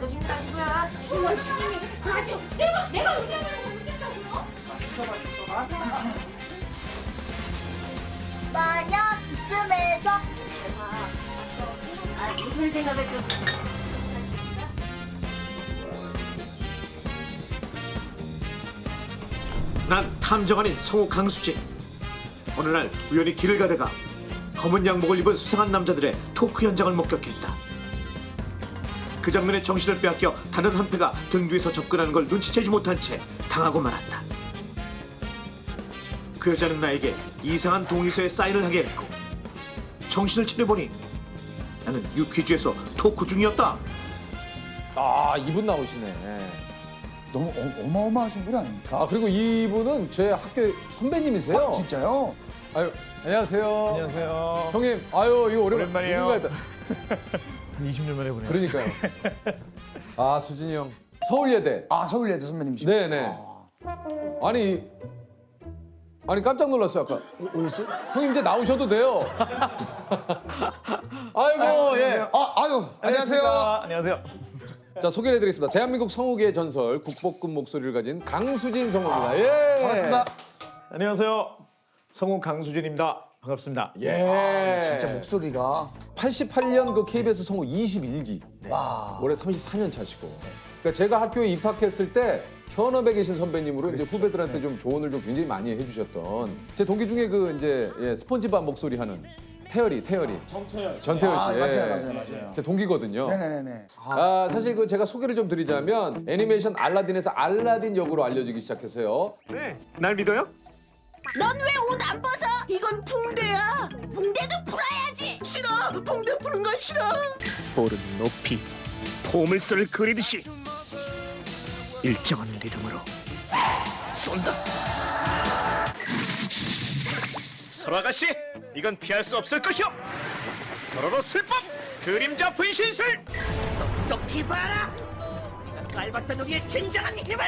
말도 지금 거야. 죽어 죽이니 아주 내가 우리한테 못겠다고요? 만약 그쯤에서 무슨 생각을 좀 난 탐정아닌 성우 강수진. 어느 날 우연히 길을 가다가 검은 양복을 입은 수상한 남자들의 토크 현장을 목격했다. 그 장면에 정신을 빼앗겨 다른 한 패가 등 뒤에서 접근하는 걸 눈치채지 못한 채 당하고 말았다. 그 여자는 나에게 이상한 동의서에 사인을 하게 했고, 정신을 차려보니 나는 유퀴즈에서 토크 중이었다. 아, 이분 나오시네. 너무 어마어마하신 분 아닙니까? 아, 그리고 이분은 제 학교 선배님이세요. 아, 진짜요? 아유, 안녕하세요. 안녕하세요. 형님, 아유, 이거 오랜만이에요. 누군가 한 20년 만에 보네요. 그러니까요. 아, 수진이 형. 서울예대. 아, 서울예대 선배님이시죠? 네네. 아니 깜짝 놀랐어요 아까. 오셨어요? 형님 이제 나오셔도 돼요. 아이고 예. 아유, 안녕하세요. 안녕하세요. 자 소개를 해드리겠습니다. 대한민국 성우계의 전설 국보급 목소리를 가진 강수진 성우입니다. 예. 반갑습니다. 안녕하세요. 성우 강수진입니다. 반갑습니다. 예. 진짜 목소리가 88년 그 KBS 성우 21기. 와. 올해 34년 차시고. 그러니까 제가 학교에 입학했을 때 현업에 계신 선배님으로 이제 후배들한테 좀 조언을 좀 굉장히 많이 해주셨던 제 동기 중에 그 이제 스폰지밥 목소리 하는 태열이. 전태열 씨. 아, 맞아요. 제 동기거든요. 네네네네. 사실 그 제가 소개를 좀 드리자면 애니메이션 알라딘에서 알라딘 역으로 알려지기 시작해서요. 네, 날 믿어요? 넌 왜 옷 안 벗어? 이건 붕대야. 붕대도 풀어야지. 싫어. 붕대 푸는 건 싫어. 볼은 높이 포물선을 그리듯이 일정한 리듬으로 쏜다. 설아가씨, 이건 피할 수 없을 것이오. 도로로 술법, 그림자 분신술. 똑똑히 봐라. 내가 깔봤던 우리의 진정한 힘을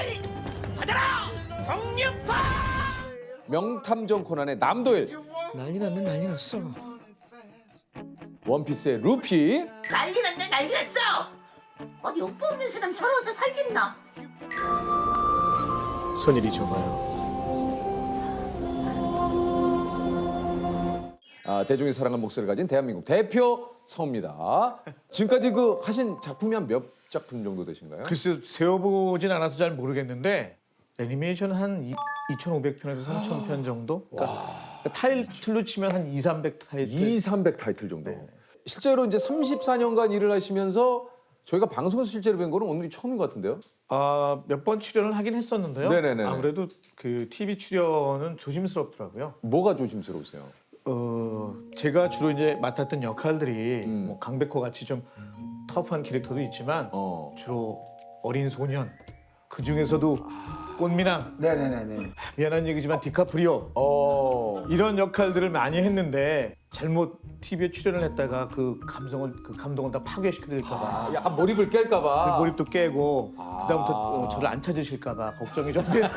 받아라. 폭력파. 명탐정 코난의 남도일. 난리 났어. 원피스의 루피. 난리 났어. 어디 오빠 없는 사람 서러워서 살겠나? 손일이 좁아요. 대중이 사랑한 목소리를 가진 대한민국 대표 성우입니다. 지금까지 그 하신 작품이 한 몇 작품 정도 되신가요? 글쎄 세어보진 않아서 잘 모르겠는데 애니메이션 한 2,500편에서 3,000편 정도? 그러니까 타이틀로 치면 한 2, 300 타이틀. 2, 300 타이틀 정도. 실제로 이제 34년간 일을 하시면서 저희가 방송에서 실제로 뵌 거는 오늘이 처음인 것 같은데요? 몇 번 출연을 하긴 했었는데요. 네네네네. 아무래도 그 TV 출연은 조심스럽더라고요. 뭐가 조심스러우세요? 제가 주로 이제 맡았던 역할들이 뭐 강백호 같이 좀 터프한 캐릭터도 있지만 주로 어린 소년, 그 중에서도 꽃미남, 네네네네. 미안한 얘기지만 디카프리오 이런 역할들을 많이 했는데 잘못 TV에 출연을 했다가 그 감동을 다 파괴시켜드릴까봐 약간 몰입을 깰까봐. 몰입도 깨고 그다음부터 저를 안 찾으실까봐 걱정이 좀 돼서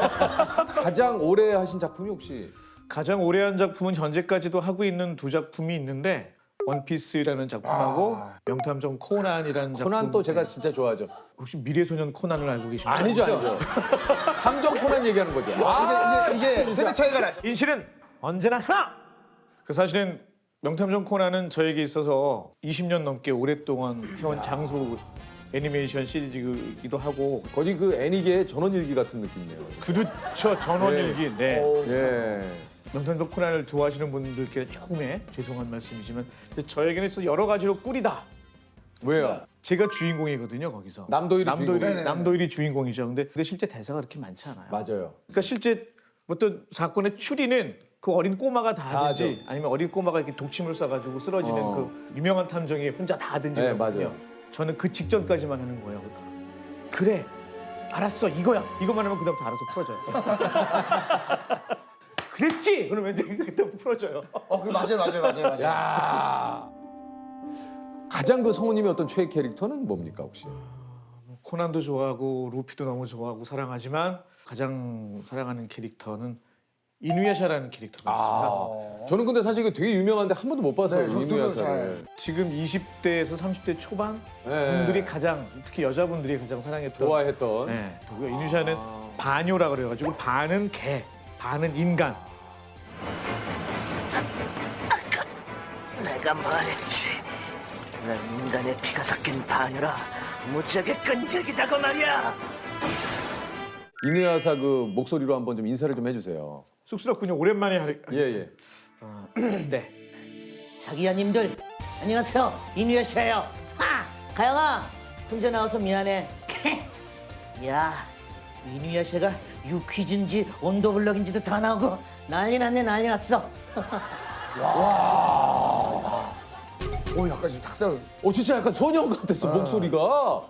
가장 오래 하신 작품이 혹시? 가장 오래 한 작품은 현재까지도 하고 있는 두 작품이 있는데 원피스라는 작품하고 명탐정 코난이라는 작품. 코난 또 제가 진짜 좋아하죠. 혹시 미래소년 코난을 알고 계신가요? 아니죠. 탐정 코난 얘기하는 거죠. 근데 이제 세대 차이가 나. 인실은 언제나 하나. 그 사실은 명탐정 코난은 저에게 있어서 20년 넘게 오랫동안 해온 장수 애니메이션 시리즈이기도 하고 거의 그 애니계의 전원일기 같은 느낌이에요. 그렇죠. 전원일기. 네. 예. 명탐정 코난을 좋아하시는 분들께 조금의 죄송한 말씀이지만 근데 저에게는 여러 가지로 꿀이다. 왜요? 제가 주인공이거든요 거기서. 남도일이 남도일이 주인공이죠. 근데 실제 대사가 그렇게 많지 않아요. 맞아요. 그러니까 실제 어떤 사건의 추리는 그 어린 꼬마가 다 하든지 하죠. 아니면 어린 꼬마가 이렇게 독침을 쏴가지고 쓰러지는 그 유명한 탐정이 혼자 다 하든지 네, 그러거든요. 맞아요. 저는 그 직전까지만 하는 거예요. 그래, 알았어, 이거야. 이것만 하면 그다음부터 알아서 풀어져요. 그랬지? 그러면 이제 그때 풀어져요. 그럼 맞아요. 야. 가장 그 성우님의 어떤 최애 캐릭터는 뭡니까 혹시? 코난도 좋아하고 루피도 너무 좋아하고 사랑하지만 가장 사랑하는 캐릭터는 이누야샤라는 캐릭터가 있습니다. 저는 근데 사실 이거 되게 유명한데 한 번도 못 봤어요. 네, 저도 이누야사를. 지금 20대에서 30대 초반 네. 분들이 가장 특히 여자분들이 가장 사랑했던 좋아했던. 네, 그리고 이누야샤는 반요라 그래가지고 반은 개, 반은 인간. 내가 말했지. 난 인간의 피가 섞인 반유라 무지하게 끈질기다고 말이야. 이누야사 그 목소리로 한번 좀 인사를 좀 해주세요. 쑥스럽군요. 오랜만에 예. 네. 자기야님들 안녕하세요. 이누야샤예요. 가영아 혼자 나와서 미안해. 야 이누야샤가 유퀴즈인지 온더블럭인지도 다 나오고 난리 났네 난리 났어. 오, 약간 지금 닭살. 진짜 약간 소년 같았어 목소리가.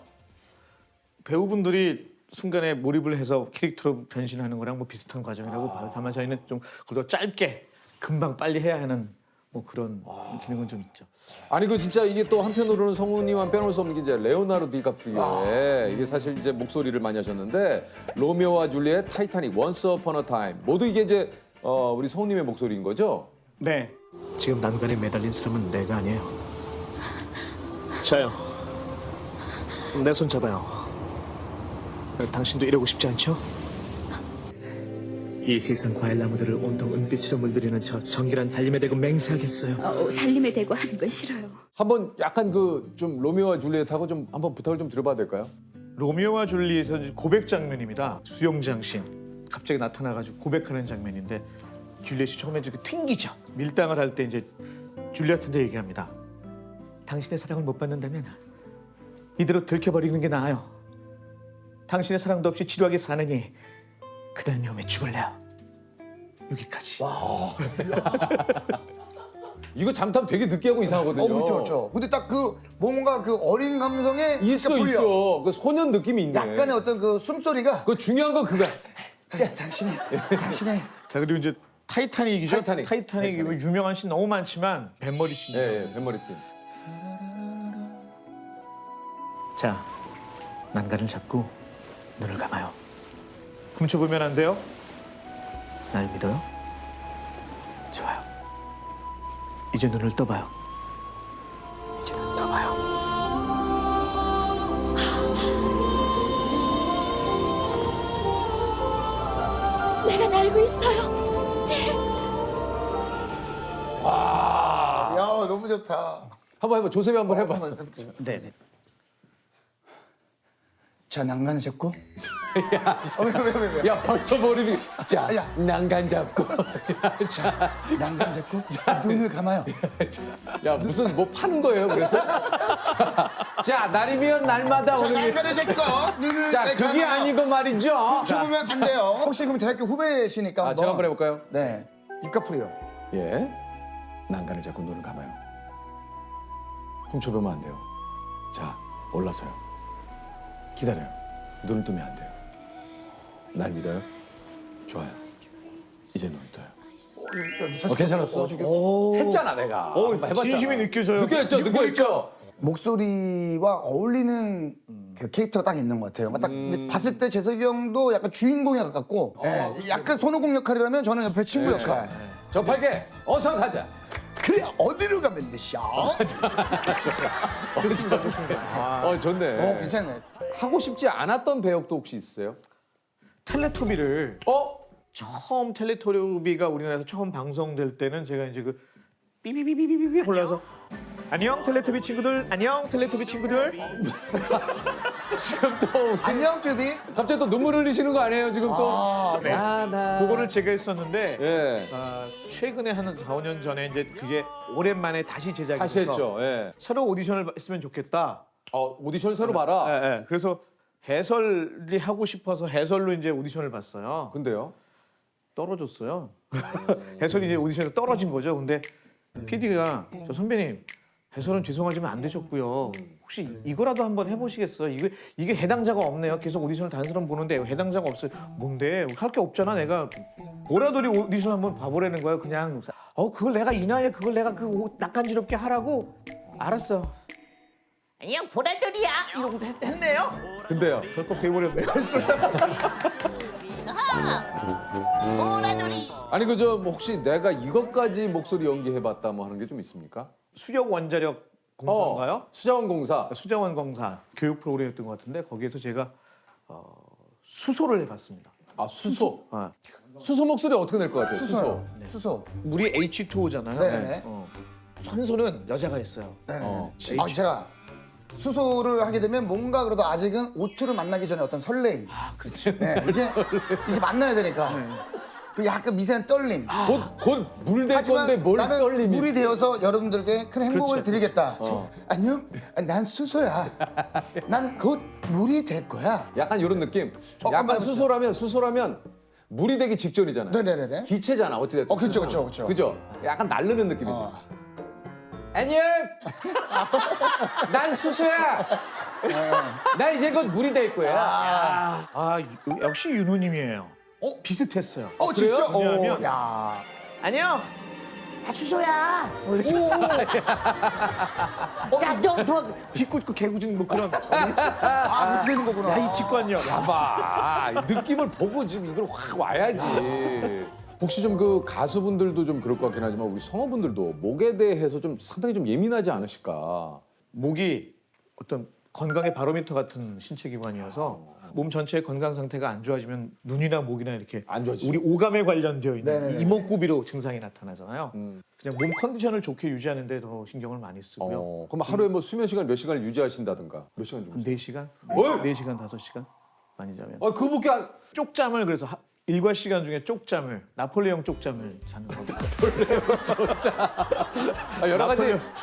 배우분들이 순간에 몰입을 해서 캐릭터로 변신하는 거랑 뭐 비슷한 과정이라고 봐요. 다만 저희는 좀 그래도 짧게 금방 빨리 해야 하는 뭐 그런 기능은 좀 있죠. 아니 그 진짜 이게 또 한편으로는 성우님만 빼놓을 수 없는 게 이제 레오나르도 디카프리오의 이게 사실 이제 목소리를 많이 하셨는데 로미오와 줄리엣, 타이타닉, 원스 어폰 어 타임 모두 이게 이제 우리 성우님의 목소리인 거죠? 네. 지금 난간에 매달린 사람은 내가 아니에요. 자요. 내 손 잡아요. 당신도 이러고 싶지 않죠? 이 세상 과일 나무들을 온통 은빛으로 물들이는 저 정결한 달림에 대고 맹세하겠어요. 달림에 대고 하는 건 싫어요. 한번 약간 그 좀 로미오와 줄리엣하고 좀 한번 부탁을 좀 드려봐도 될까요? 로미오와 줄리엣의 고백 장면입니다. 수영장 씬 갑자기 나타나가지고 고백하는 장면인데 줄리엣이 처음에 이렇게 튕기죠. 밀당을 할 때 이제 줄리엣한테 얘기합니다. 당신의 사랑을 못 받는다면 이대로 들켜버리는 게 나아요. 당신의 사랑도 없이 지루하게 사느니 그대는 위험에 죽을래요. 여기까지. 이거 잠깐 되게 느끼하고 이상하거든요. 그렇죠. 근데 딱 그 뭔가 그 어린 감성에 있어. 그 소년 느낌이 있네. 약간의 어떤 그 숨소리가 그 중요한 건 그거야. 당신의 자 그리고 이제 타이타닉이죠. 타이타닉. 유명한 씬 너무 많지만 뱃머리 씬이죠. 예, 뱃머리 씬. 자 난간을 잡고 눈을 감아요. 훔쳐보면 안 돼요? 날 믿어요? 좋아요. 이제 눈을 떠봐요. 이제 눈 떠봐요. 내가 날고 있어요. 야, 너무 좋다. 한번 해봐. 조셉이 한번 해봐. 네네. 자, 난간을 잡고. 왜? 야 벌써 머리도 자 야. 난간 잡고 난간 잡고 눈을 감아요. 야 무슨 뭐 파는 거예요 그래서 자 날이면 날마다 자, 오는 난간을 잡고 눈을 자 그게 감아요. 아니고 말이죠. 훔쳐보면 안 돼요. 혹시 그럼 대학교 후배시니까 한번. 제가 한번 해볼까요? 네. 디카프리오. 예 난간을 잡고 눈을 감아요. 훔쳐보면 안 돼요. 자 올라서요. 기다려요. 눈을 뜨면 안 돼요. 날 믿어요? 좋아요. 이제 눈을 떠요. 괜찮았어? 했잖아 내가. 한번 해봤잖아. 진심이 느껴져요. 느껴있죠? 목소리와 어울리는 그 캐릭터가 딱 있는 것 같아요. 딱 봤을 때 재석이 형도 약간 주인공에 가깝고 약간 손오공 역할이라면 저는 옆에 친구 역할. 저 팔게 어서 가자. 그래 어디로 가면 되셔? 좋네. 괜찮네. 하고 싶지 않았던 배역도 혹시 있으세요? 텔레토비를 처음 텔레토비가 우리나라에서 처음 방송될 때는 제가 이제 그 삐비비비비비 골라서 안녕 텔레토비 친구들 안녕 텔레토비 친구들 지금 또 안녕 뚜비. 갑자기 또 눈물 흘리시는 거 아니에요 지금 또? 네. 그거를 제가 했었는데 예. 최근에 한 4, 5년 전에 이제 그게 오랜만에 다시 제작이 다시 돼서 했죠. 예. 새로 오디션을 했으면 좋겠다. 오디션을 새로 봐라. 예. 그래서 해설이 하고 싶어서 해설로 이제 오디션을 봤어요. 근데요? 떨어졌어요. 해설이 이제 오디션에서 떨어진 거죠. 근데 PD가 저 선배님 해설은 죄송하지만 안 되셨고요. 혹시 이거라도 한번 해보시겠어요? 이게 해당자가 없네요. 계속 오디션을 다른 사람 보는데 해당자가 없어요. 뭔데? 할 게 없잖아. 내가 보라돌이 오디션 한번 봐보라는 거예요. 그냥 그걸 내가 이 나이에 그걸 내가 그 낯간지럽게 하라고 알았어. 안녕 보라돌이야. 이러고 했네요. 근데요? 덜컥 돼버렸네요. 오라돌이. 아니 그저 뭐 혹시 내가 이것까지 목소리 연기해봤다 뭐 하는 게 좀 있습니까? 수력 원자력 공사인가요? 수자원 공사. 수자원 공사 교육 프로그램이었던 것 같은데 거기에서 제가 수소를 해봤습니다. 아 수소. 어. 수소 목소리 어떻게 낼 것 같아요? 수소. 수소. 물이 H2O잖아요. 네네네. 산소는 여자가 했어요. 네네. 제가 수소를 하게 되면 뭔가 그래도 아직은 오투를 만나기 전에 어떤 설레임. 아, 그렇죠. 네, 이제 만나야 되니까. 그 약간 미세한 떨림. 곧 물 될 건데 뭘 나는 떨림이 물이 있어. 되어서 여러분들께 큰 행복을 그렇죠. 드리겠다. 안녕? 난 수소야. 난 곧 물이 될 거야. 약간 이런 느낌. 한번 약간 해보시죠. 수소라면 물이 되기 직전이잖아요. 네네네네. 기체잖아 어찌됐든. 그쵸, 수소는. 그쵸. 그죠? 약간 날르는 느낌이죠. 어. 안녕. 난 수소야. 나 이제 곧 물이 될 거야. 역시 윤호님이에요. 비슷했어요. 진짜? 왜냐하면 야. 안녕. 수소야. 야너 뒷굿 개구진 뭐 그런. 그렇게 되는 거구나. 야이 직관력. 봐봐. 느낌을 보고 지금 이걸 확 와야지. 혹시 좀 그 가수분들도 좀 그럴 것 같긴 하지만 우리 성우분들도 목에 대해서 좀 상당히 좀 예민하지 않으실까. 목이 어떤 건강의 바로미터 같은 신체 기관이어서 몸 전체의 건강 상태가 안 좋아지면 눈이나 목이나 이렇게 안 좋아지죠. 우리 오감에 관련되어 있는 네네네. 이목구비로 증상이 나타나잖아요. 그냥 몸 컨디션을 좋게 유지하는 데 더 신경을 많이 쓰고요. 그럼 하루에 뭐 수면 시간 몇 시간을 유지하신다든가 몇 시간 정도? 4시간? 뭘? 4시간, 5시간? 많이 자면. 그거밖에 안. 쪽잠을 그래서 일과 시간 중에 쪽잠을 나폴레옹 쪽잠을 자는 겁니다.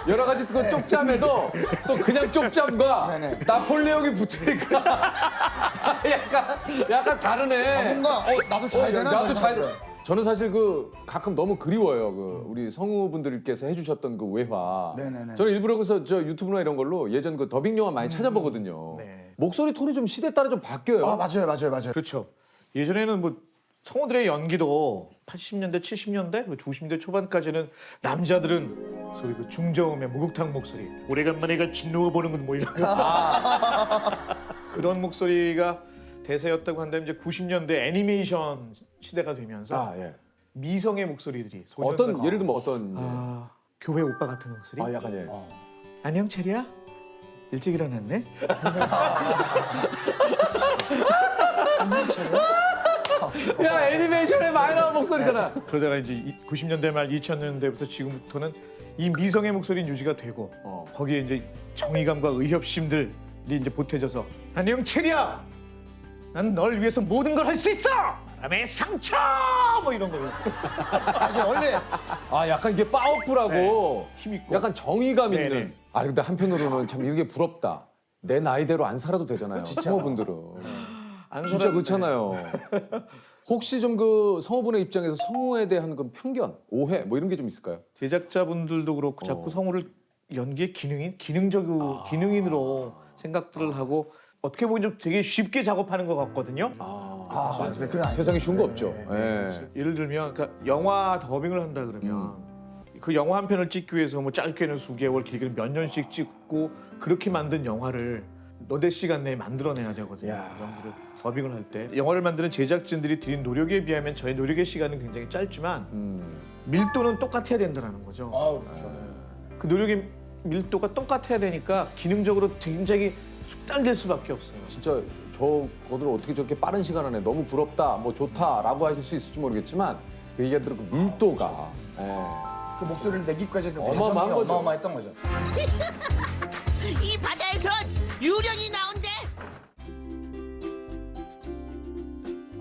여러 가지 그 쪽잠에도 또 그냥 쪽잠과 네네. 나폴레옹이 붙으니까 약간 다르네. 뭔가 나도 자야 되나? 나도 그런 잘. 생각이 저는 사실 그 가끔 너무 그리워요. 그 우리 성우분들께서 해주셨던 그 외화. 네네네. 저는 일부러 그래서 저 유튜브나 이런 걸로 예전 그 더빙 영화 많이 찾아보거든요. 네. 목소리 톤이 좀 시대에 따라 좀 바뀌어요. 맞아요. 그렇죠. 예전에는 뭐 성우들의 연기도 80년대, 70년대, 90년대 초반까지는 남자들은 소위 그 중저음의 목욕탕 목소리, 오래간만에 같이 누워보는군 뭐 이런 그런 목소리가 대세였다고 한다면 이제 90년대 애니메이션 시대가 되면서 예. 미성의 목소리들이 어떤 예를 들면 어떤 교회 오빠 같은 목소리. 약간 예. 안녕 체리야? 일찍 일어났네? 야 애니메이션에 많이 나온 목소리잖아. 그러다가 이제 90년대 말 2000년대부터 지금부터는 이 미성의 목소리는 유지가 되고 거기에 이제 정의감과 의협심들이 이제 보태져서 안녕 체리야, 난 널 위해서 모든 걸 할 수 있어. 바람의 상처 뭐 이런 거. 맞아요. 원래 약간 이게 파워풀하고 힘 있고. 약간 정의감 있는. 네네. 근데 한편으로는 참 이게 부럽다. 내 나이대로 안 살아도 되잖아요. 성우분들은. 안 진짜 살았는데. 그렇잖아요. 혹시 좀 그 성우분의 입장에서 성우에 대한 그 편견, 오해 뭐 이런 게 좀 있을까요? 제작자분들도 그렇고 자꾸 성우를 연기의 기능인으로 생각들을 하고 어떻게 보면 좀 되게 쉽게 작업하는 것 같거든요. 맞아요. 그건 아니죠. 세상에 쉬운 거 없죠. 예. 예를 들면 그러니까 영화 더빙을 한다 그러면 그 영화 한 편을 찍기 위해서 뭐 짧게는 수개월, 길게는 몇 년씩 찍고 그렇게 만든 영화를 너댓 시간 내에 만들어내야 되거든요. 연기를 더빙을 할 때 영화를 만드는 제작진들이 들인 노력에 비하면 저의 노력의 시간은 굉장히 짧지만 밀도는 똑같아야 된다는 거죠. 그렇죠. 그 노력의 밀도가 똑같아야 되니까 기능적으로 굉장히 숙달될 수밖에 없어요. 진짜 저거들 어떻게 저렇게 빠른 시간 안에 너무 부럽다, 뭐 좋다라고 하실 수 있을지 모르겠지만 그 얘기한 대로 그 밀도가 그 목소리를 내기까지 그 어마어마한 과정이 거죠. 어마어마했던 거죠. 이 바다에선 유령이 나온대.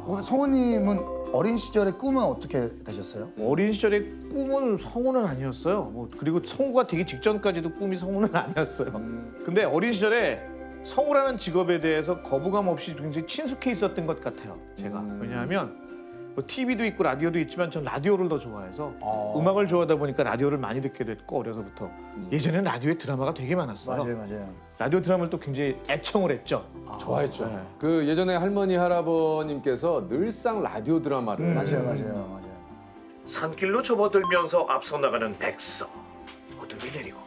우리 성우님은 어린 시절의 꿈은 어떻게 되셨어요? 어린 시절의 꿈은 성우는 아니었어요. 뭐 그리고 성우가 되기 직전까지도 꿈이 성우는 아니었어요. 근데 어린 시절에 성우라는 직업에 대해서 거부감 없이 굉장히 친숙해 있었던 것 같아요. 제가 왜냐하면 뭐 TV도 있고 라디오도 있지만 전 라디오를 더 좋아해서 음악을 좋아하다 보니까 라디오를 많이 듣게 됐고 어려서부터 예전에는 라디오에 드라마가 되게 많았어요. 맞아요. 라디오 드라마를 또 굉장히 애청을 했죠. 좋아했죠. 그 예전에 할머니 할아버님께서 늘상 라디오 드라마를 맞아요. 산길로 접어들면서 앞서 나가는 백서. 어둠이 내리고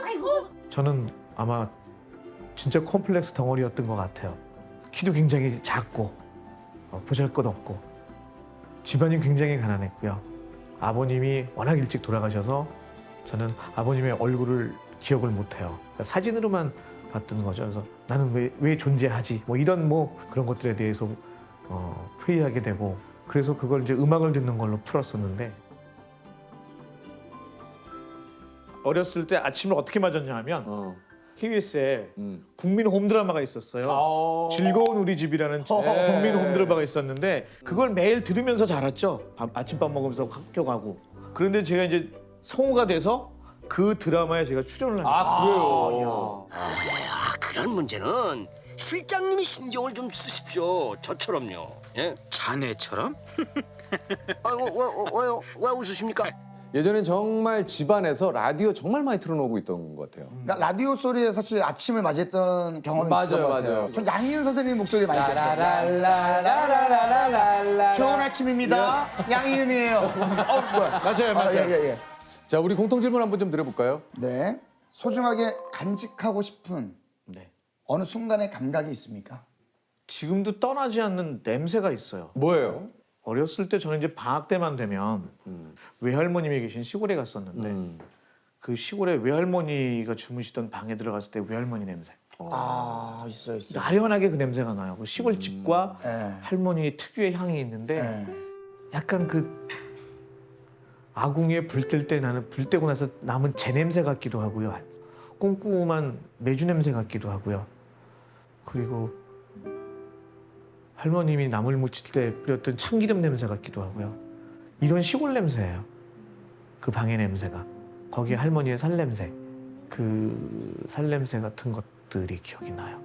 아이고. 저는 아마 진짜 콤플렉스 덩어리였던 것 같아요. 키도 굉장히 작고 보잘것없고 집안이 굉장히 가난했고요. 아버님이 워낙 일찍 돌아가셔서 저는 아버님의 얼굴을 기억을 못해요. 그러니까 사진으로만 봤던 거죠. 그래서 나는 왜 존재하지? 뭐 이런 뭐 그런 것들에 대해서 회의하게 되고 그래서 그걸 이제 음악을 듣는 걸로 풀었었는데 어렸을 때 아침을 어떻게 맞았냐 하면 KBS에 국민 홈드라마가 있었어요. 즐거운 우리 집이라는 국민 홈드라마가 있었는데 그걸 매일 들으면서 자랐죠. 아침밥 먹으면서 학교 가고. 그런데 제가 이제 성우가 돼서 그 드라마에 제가 출연을 합니다. 아, 그래요. 아, 그런 문제는 실장님이 신경을 좀 쓰십시오. 저처럼요. 예? 자네처럼? 왜 웃으십니까? 예전엔 정말 집안에서 라디오 정말 많이 틀어놓고 있던 것 같아요. 그러니까 라디오 소리에 사실 아침을 맞이했던 경험이 맞아요, 있었던 것 같아요. 맞아요. 전 양희은 선생님 목소리 많이 들었어요. 라라라라라라라라. 좋은 아침입니다. 양희은이에요. 뭐야. 맞아요, 맞아요. 예. 자, 우리 공통 질문 한번 좀 드려볼까요? 네. 소중하게 간직하고 싶은 네. 어느 순간의 감각이 있습니까? 지금도 떠나지 않는 냄새가 있어요. 뭐예요? 어렸을 때 저는 이제 방학 때만 되면 외할머님이 계신 시골에 갔었는데 그 시골에 외할머니가 주무시던 방에 들어갔을 때 외할머니 냄새. 아, 있어요. 아련하게 그 냄새가 나요. 그 시골 집과 예. 할머니 특유의 향이 있는데 예. 약간 그 아궁이에 불 뗄 때 나는 불 떼고 나서 남은 재 냄새 같기도 하고요. 꼼꼼한 메주 냄새 같기도 하고요. 그리고 할머님이 나물 무칠 때 뿌렸던 참기름 냄새 같기도 하고요. 이런 시골 냄새예요. 그 방의 냄새가. 거기에 할머니의 살냄새. 그 살냄새 같은 것들이 기억이 나요.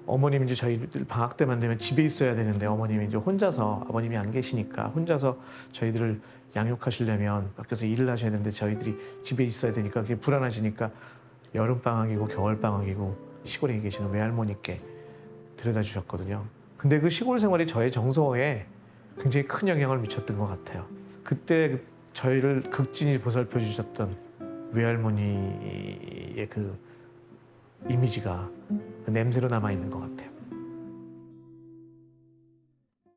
어머님이 이제 저희들 방학 때만 되면 집에 있어야 되는데 어머님이 이제 혼자서 아버님이 안 계시니까 혼자서 저희들을 양육하시려면 밖에서 일을 하셔야 되는데 저희들이 집에 있어야 되니까 그게 불안하시니까 여름방학이고 겨울방학이고 시골에 계시는 외할머니께 데려다 주셨거든요. 근데 그 시골 생활이 저의 정서에 굉장히 큰 영향을 미쳤던 것 같아요. 그때 저희를 극진히 보살펴 주셨던 외할머니의 그 이미지가 그 냄새로 남아 있는 것 같아요.